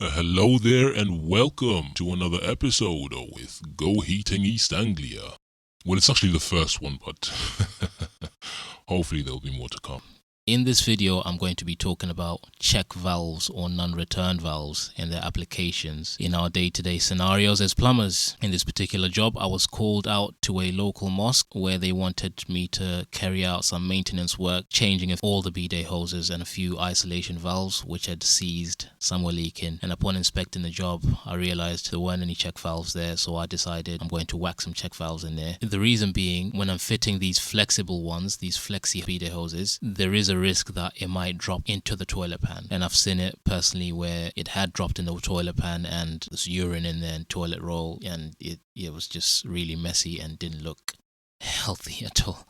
Hello there and welcome to another episode with Go Heating East Anglia. Well, it's actually the first one, but hopefully there'll be more to come. In this video, I'm going to be talking about check valves or non-return valves and their applications in our day-to-day scenarios as plumbers. In this particular job, I was called out to a local mosque where they wanted me to carry out some maintenance work, changing all the bidet hoses and a few isolation valves which had seized, some were leaking. And upon inspecting the job, I realized there weren't any check valves there, so I decided I'm going to whack some check valves in there. The reason being, when I'm fitting these flexible ones, these flexi bidet hoses, there is a risk that it might drop into the toilet pan, and I've seen it personally where it had dropped in the toilet pan and there's urine in there and toilet roll, and it was just really messy and didn't look healthy at all.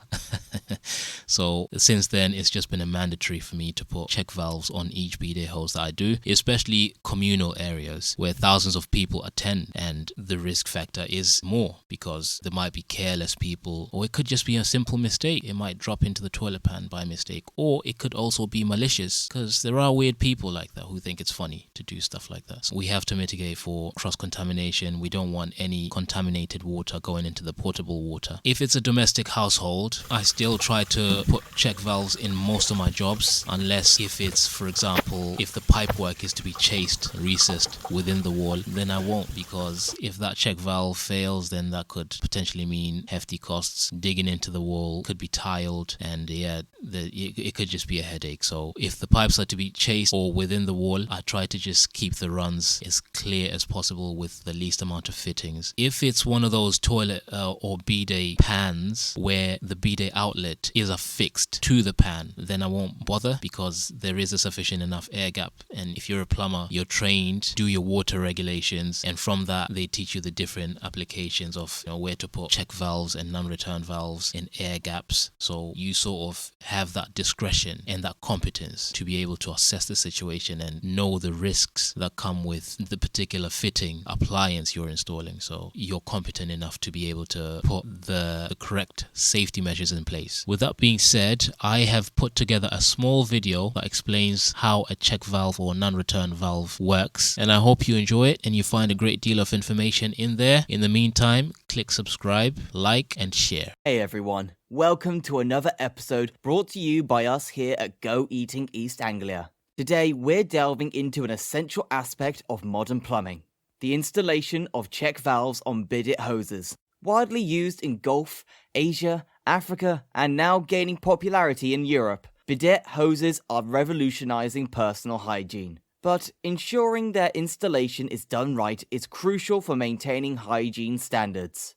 So since then, it's just been a mandatory for me to put check valves on each bidet hose that I do, especially communal areas where thousands of people attend, and the risk factor is more because there might be careless people, or it could just be a simple mistake. It might drop into the toilet pan by mistake, or it could also be malicious because there are weird people like that who think it's funny to do stuff like that. So we have to mitigate for cross-contamination. We don't want any contaminated water going into the potable water. If it's a domestic household, I still try to put check valves in most of my jobs, unless if it's, for example, if the pipe work is to be chased, recessed within the wall, then I won't, because if that check valve fails, then that could potentially mean hefty costs. Digging into the wall could be tiled, and it could just be a headache. So if the pipes are to be chased or within the wall, I try to just keep the runs as clear as possible with the least amount of fittings. If it's one of those toilet or bidet pans where the bidet outlet is affixed to the pan, then I won't bother because there is a sufficient enough air gap. And if you're a plumber, you're trained, do your water regulations, and from that they teach you the different applications of where to put check valves and non-return valves and air gaps. So you sort of have that discretion and that competence to be able to assess the situation and know the risks that come with the particular fitting appliance you're installing. So you're competent enough to be able to put the correct safety measures in place. With that being said, I have put together a small video that explains how a check valve or non-return valve works, and I hope you enjoy it and you find a great deal of information in there. In the meantime, click subscribe, like and share. Hey everyone, welcome to another episode brought to you by us here at Go Eating East Anglia. Today we're delving into an essential aspect of modern plumbing, the installation of check valves on bidet hoses. Widely used in Gulf, Asia, Africa, and now gaining popularity in Europe, bidet hoses are revolutionizing personal hygiene. But ensuring their installation is done right is crucial for maintaining hygiene standards.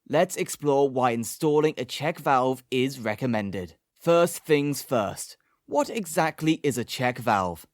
Let's explore why installing a check valve is recommended. First things first, what exactly is a check valve?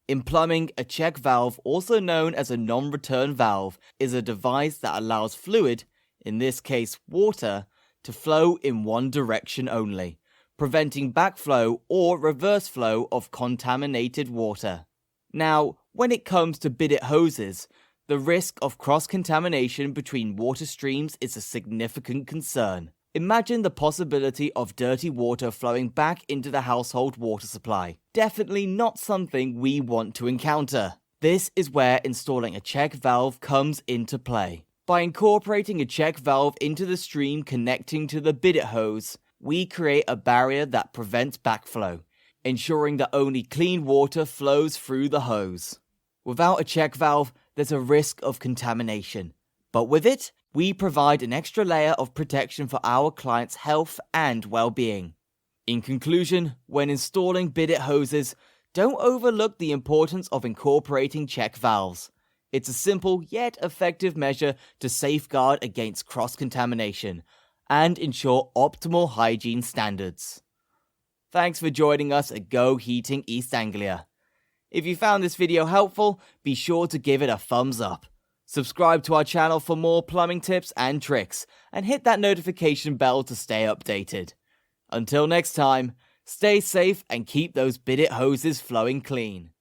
In plumbing, a check valve, also known as a non-return valve, is a device that allows fluid, in this case water, to flow in one direction only, preventing backflow or reverse flow of contaminated water. Now, when it comes to bidet hoses, the risk of cross-contamination between water streams is a significant concern. Imagine the possibility of dirty water flowing back into the household water supply. Definitely not something we want to encounter. This is where installing a check valve comes into play. By incorporating a check valve into the stream connecting to the bidet hose, we create a barrier that prevents backflow, ensuring that only clean water flows through the hose. Without a check valve, there's a risk of contamination, but with it, we provide an extra layer of protection for our clients' health and well-being. In conclusion, when installing bidet hoses, don't overlook the importance of incorporating check valves. It's a simple yet effective measure to safeguard against cross-contamination and ensure optimal hygiene standards. Thanks for joining us at Go Heating East Anglia. If you found this video helpful, be sure to give it a thumbs up. Subscribe to our channel for more plumbing tips and tricks, and hit that notification bell to stay updated. Until next time, stay safe and keep those bidet hoses flowing clean.